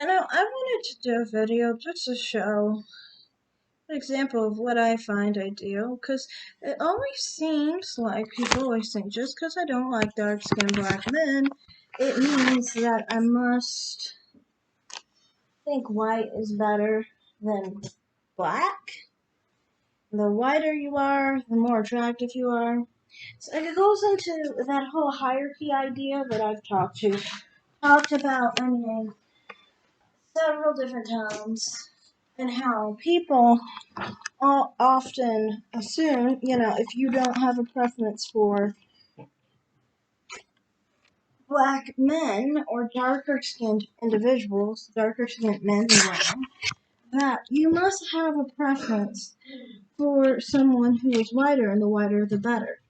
I wanted to do a video just to show an example of what I find ideal, because it always seems like people always think just because I don't like dark-skinned black men, it means that I must think white is better than black. The whiter you are, the more attractive you are. So it goes into that whole hierarchy idea that I've talked about several different times, and how people often assume, if you don't have a preference for black men or darker skinned individuals, darker skinned men and women, that you must have a preference for someone who is whiter, and the whiter the better.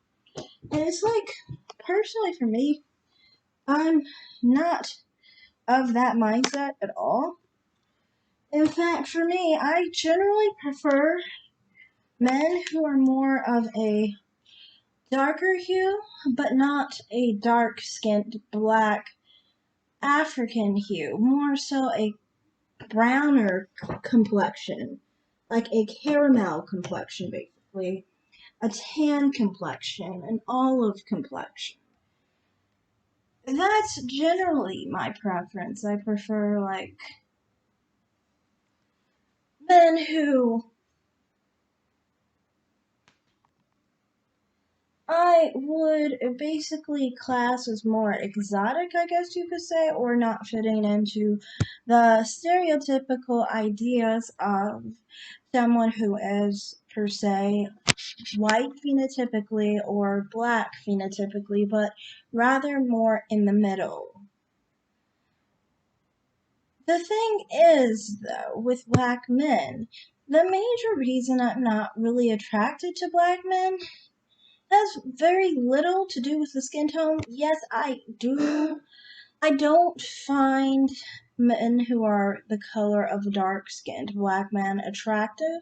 And it's like, personally for me, I'm not of that mindset at all. In fact, for me, I generally prefer men who are more of a darker hue, but not a dark skinned black African hue, more so a browner complexion, like a caramel complexion, basically, a tan complexion, an olive complexion. That's generally my preference. I prefer, like, men who I would basically class as more exotic, I guess you could say, or not fitting into the stereotypical ideas of someone who is, per se, white phenotypically or black phenotypically, but rather more in the middle. The thing is, though, with black men, the major reason I'm not really attracted to black men has very little to do with the skin tone. Yes, I do. I don't find men who are the color of a dark skinned black man attractive.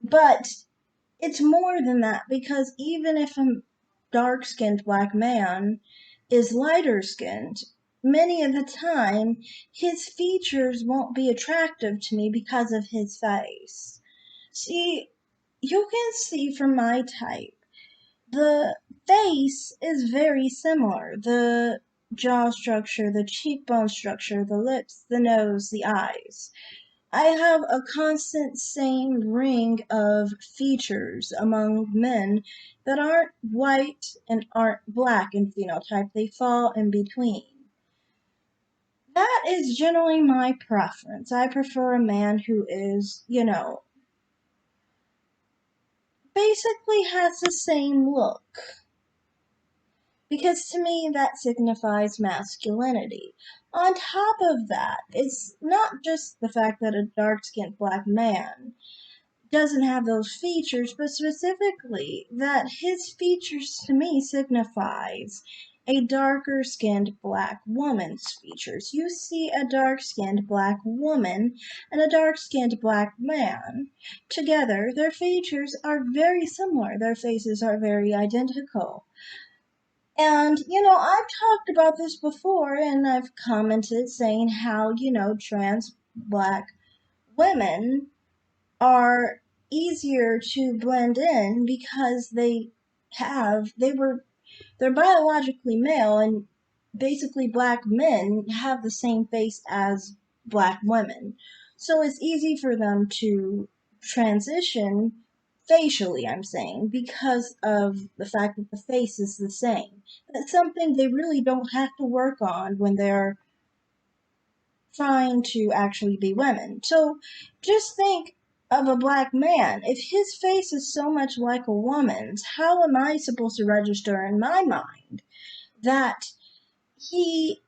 But it's more than that, because even if a dark skinned black man is lighter skinned, many of the time his features won't be attractive to me because of his face. See, you can see from my type, the face is very similar. The jaw structure, the cheekbone structure, the lips, the nose, the eyes. I have a constant same ring of features among men that aren't white and aren't black in phenotype. They fall in between. That is generally my preference. I prefer a man who is, basically has the same look. Because to me, that signifies masculinity. On top of that, it's not just the fact that a dark skinned black man doesn't have those features, but specifically that his features to me signifies a darker skinned black woman's features. You see a dark skinned black woman and a dark skinned black man together, their features are very similar, their faces are very identical. And, I've talked about this before, and I've commented saying how, trans black women are easier to blend in because they're biologically male, and basically black men have the same face as black women. So it's easy for them to transition facially, I'm saying, because of the fact that the face is the same. That's something they really don't have to work on when they're trying to actually be women. So just think of a black man. If his face is so much like a woman's, how am I supposed to register in my mind that he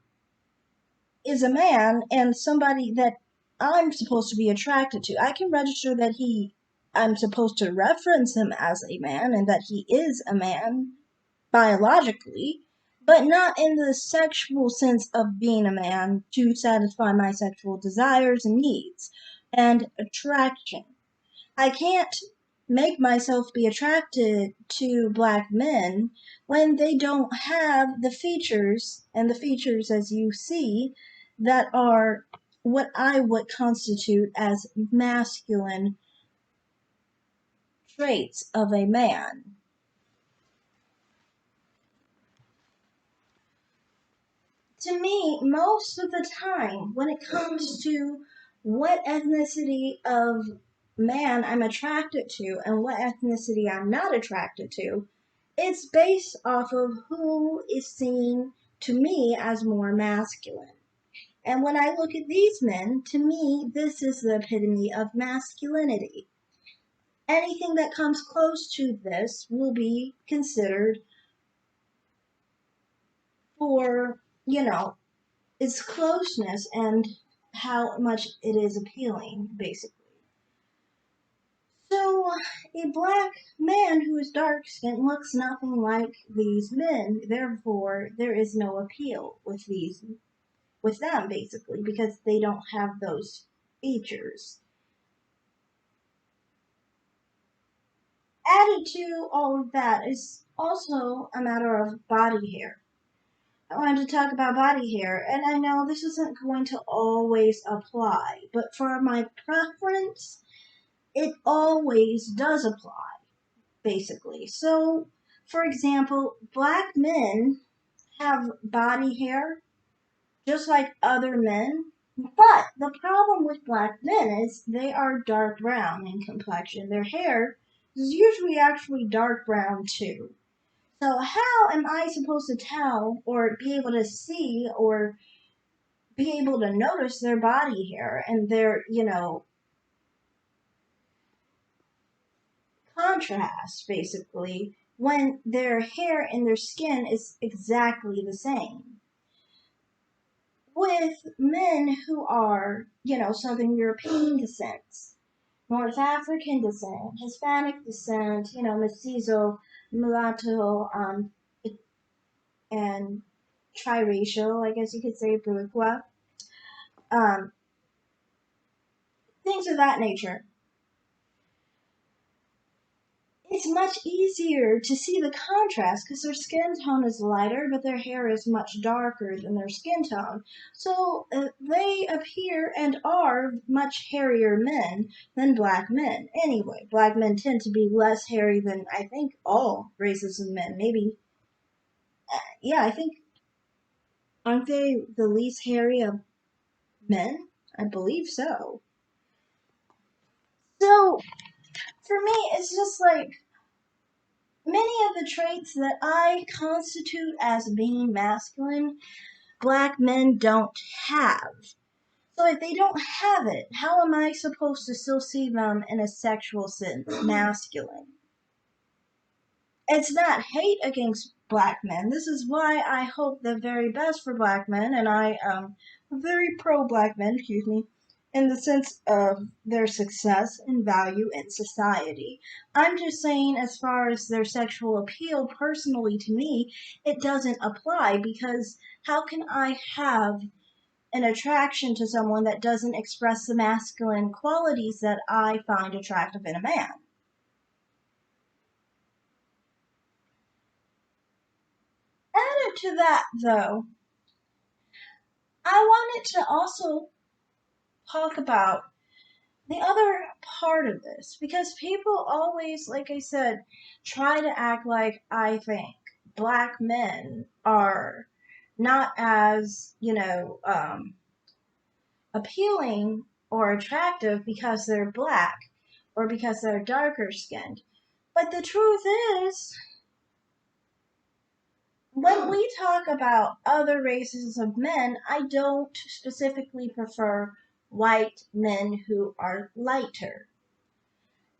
is a man and somebody that I'm supposed to be attracted to? I can register that I'm supposed to reference him as a man and that he is a man biologically, but not in the sexual sense of being a man to satisfy my sexual desires and needs and attraction. I can't make myself be attracted to black men when they don't have the features, and the features, as you see, that are what I would constitute as masculine traits of a man. To me, most of the time, when it comes to what ethnicity of man I'm attracted to and what ethnicity I'm not attracted to, it's based off of who is seen to me as more masculine. And when I look at these men, to me, this is the epitome of masculinity. Anything that comes close to this will be considered for, its closeness and how much it is appealing, basically. So, a black man who is dark skinned looks nothing like these men, therefore, there is no appeal with them, basically, because they don't have those features. Added to all of that is also a matter of body hair. I wanted to talk about body hair, and I know this isn't going to always apply, but for my preference, it always does apply, basically. So, for example, black men have body hair just like other men, but the problem with black men is they are dark brown in complexion. Their hair is usually actually dark brown too. So, how am I supposed to tell or be able to see or be able to notice their body hair and their, contrast, basically, when their hair and their skin is exactly the same? With men who are, Southern European descent, North African descent, Hispanic descent, mestizo, mulatto, and triracial, I guess you could say, Boricua, um, things of that nature. It's much easier to see the contrast because their skin tone is lighter, but their hair is much darker than their skin tone. So they appear and are much hairier men than black men. Anyway, black men tend to be less hairy than I think all races of men. Maybe, yeah, I think, aren't they the least hairy of men? I believe so. So for me, it's just like many of the traits that I constitute as being masculine, black men don't have. So if they don't have it, how am I supposed to still see them in a sexual sense masculine? It's not hate against black men. This is why I hope the very best for black men, and I am very pro black men, excuse me, in the sense of their success and value in society. I'm just saying, as far as their sexual appeal, personally to me, it doesn't apply because how can I have an attraction to someone that doesn't express the masculine qualities that I find attractive in a man? Added to that, though, I wanted to also talk about the other part of this because people always, like I said, try to act like I think black men are not as, appealing or attractive because they're black or because they're darker skinned. But the truth is, when we talk about other races of men, I don't specifically prefer white men who are lighter.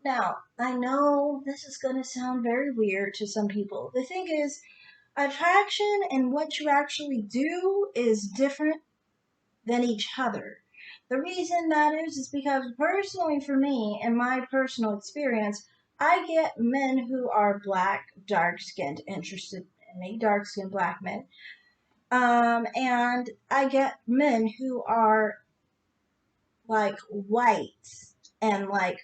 Now, I know this is going to sound very weird to some people. The thing is, attraction and what you actually do is different than each other. The reason that is because personally for me, in my personal experience, I get men who are black, dark skinned, interested in me, dark skinned black men. And I get men who are like white and like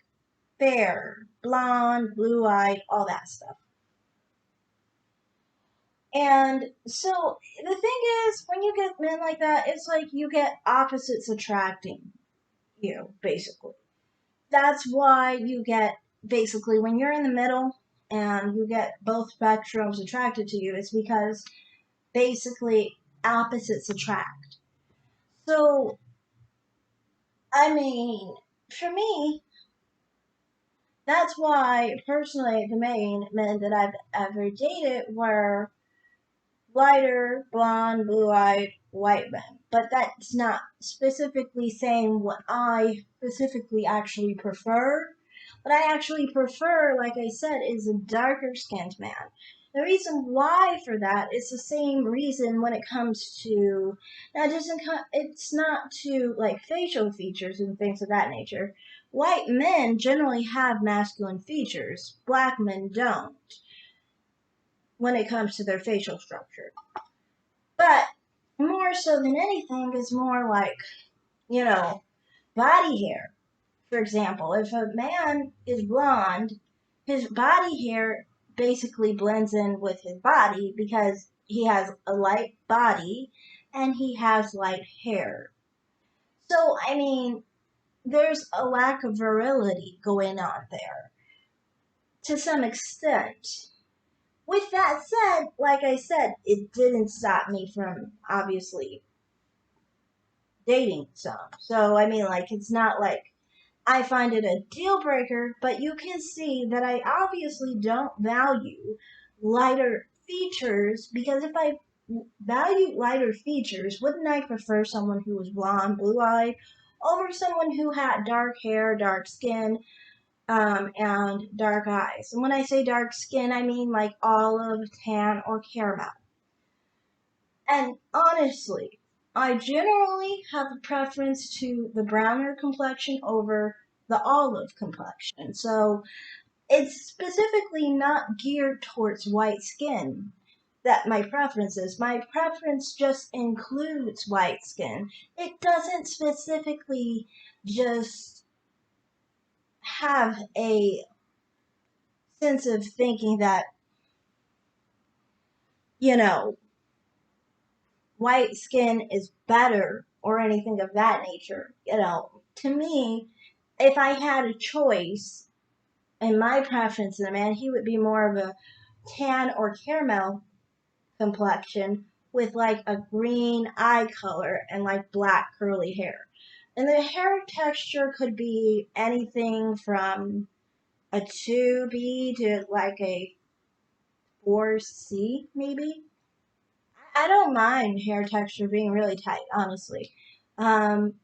fair, blonde, blue eyed, all that stuff. And so the thing is, when you get men like that, it's like you get opposites attracting you, basically. That's why you get, basically, when you're in the middle and you get both spectrums attracted to you, it's because basically opposites attract. So, I mean, for me, that's why personally the main men that I've ever dated were lighter, blonde, blue-eyed, white men. But that's not specifically saying what I specifically actually prefer. What I actually prefer, like I said, is a darker skinned man. The reason why for that is the same reason when it comes to, now it's not to like facial features and things of that nature. White men generally have masculine features. Black men don't when it comes to their facial structure. But more so than anything is more like, you know, body hair. For example, if a man is blonde, his body hair basically blends in with his body because he has a light body and he has light hair. So, I mean, there's a lack of virility going on there to some extent. With that said, like I said, it didn't stop me from obviously dating some. So, I mean, like, it's not like I find it a deal breaker, but you can see that I obviously don't value lighter features because if I value lighter features, wouldn't I prefer someone who was blonde, blue eyed over someone who had dark hair, dark skin, and dark eyes? And when I say dark skin, I mean like olive, tan, or caramel. And honestly, I generally have a preference to the browner complexion over the olive complexion. So it's specifically not geared towards white skin that my preference is. My preference just includes white skin. It doesn't specifically just have a sense of thinking that, you know, white skin is better or anything of that nature. You know, to me, if I had a choice in my preference in a man, he would be more of a tan or caramel complexion with like a green eye color and like black curly hair. And the hair texture could be anything from a 2B to like a 4C, maybe. I don't mind hair texture being really tight, honestly. Um,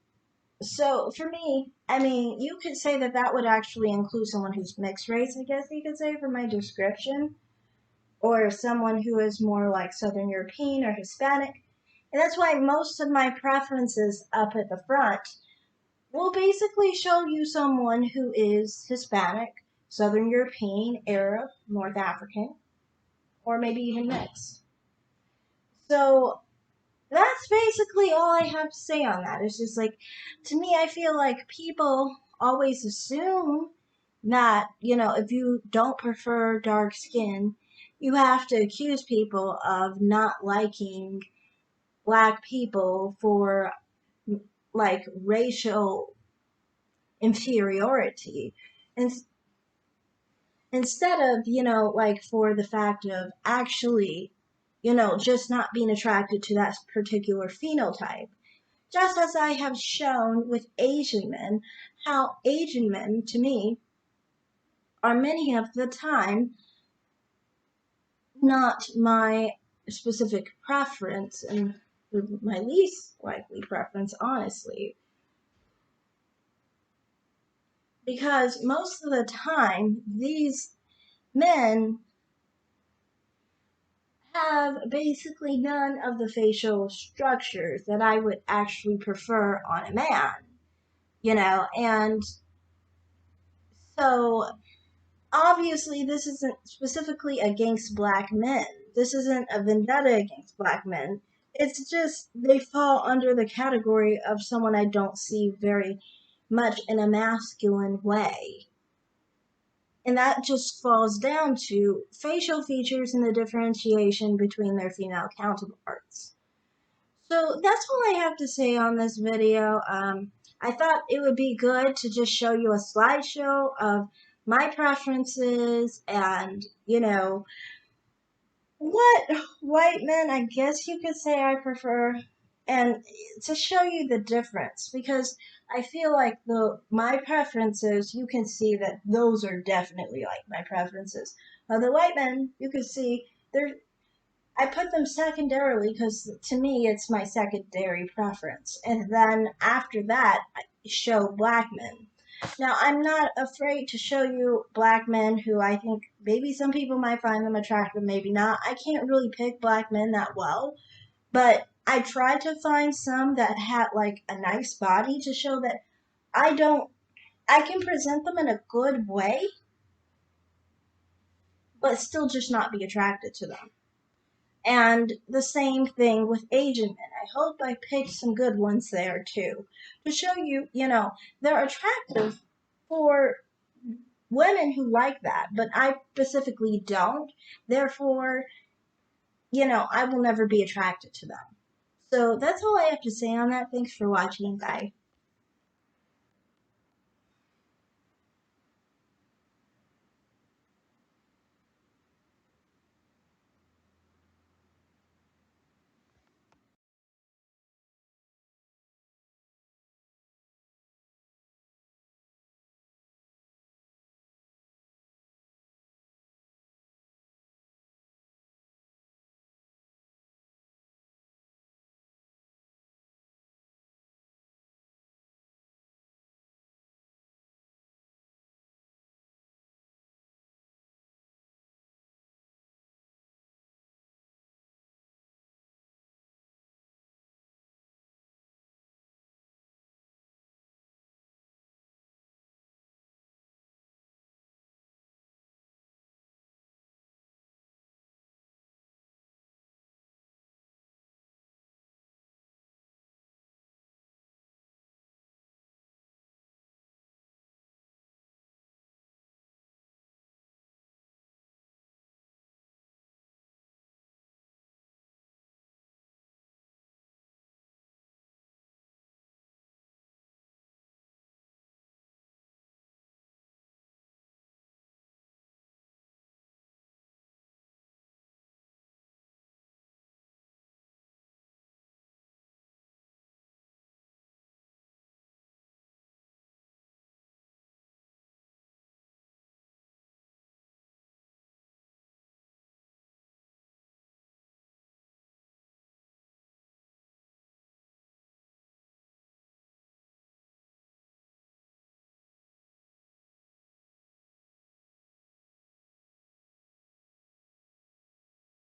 so for me, I mean, you could say that that would actually include someone who's mixed race, I guess you could say, for my description, or someone who is more like Southern European or Hispanic. And that's why most of my preferences up at the front will basically show you someone who is Hispanic, Southern European, Arab, North African, or maybe even mixed. So that's basically all I have to say on that. It's just like, to me, I feel like people always assume that, you know, if you don't prefer dark skin, you have to accuse people of not liking black people for like racial inferiority. And instead of, you know, like for the fact of actually, you know, just not being attracted to that particular phenotype. Just as I have shown with Asian men, how Asian men, to me, are many of the time not my specific preference and my least likely preference, honestly. Because most of the time, these men have basically none of the facial structures that I would actually prefer on a man, you know, and so obviously this isn't specifically against black men. This isn't a vendetta against black men. It's just they fall under the category of someone I don't see very much in a masculine way. And that just falls down to facial features and the differentiation between their female counterparts. So that's all I have to say on this video. I thought it would be good to just show you a slideshow of my preferences and, what white men I guess you could say I prefer, and to show you the difference, because I feel like my preferences, you can see that those are definitely like my preferences. The white men, you can see they're I put them secondarily because to me it's my secondary preference. And then after that, I show black men. Now, I'm not afraid to show you black men who I think maybe some people might find them attractive, maybe not. I can't really pick black men that well, but I tried to find some that had like a nice body to show that I don't, I can present them in a good way, but still just not be attracted to them. And the same thing with Asian men. I hope I picked some good ones there too. To show you, they're attractive for women who like that, but I specifically don't. Therefore, I will never be attracted to them. So that's all I have to say on that. Thanks for watching. Bye.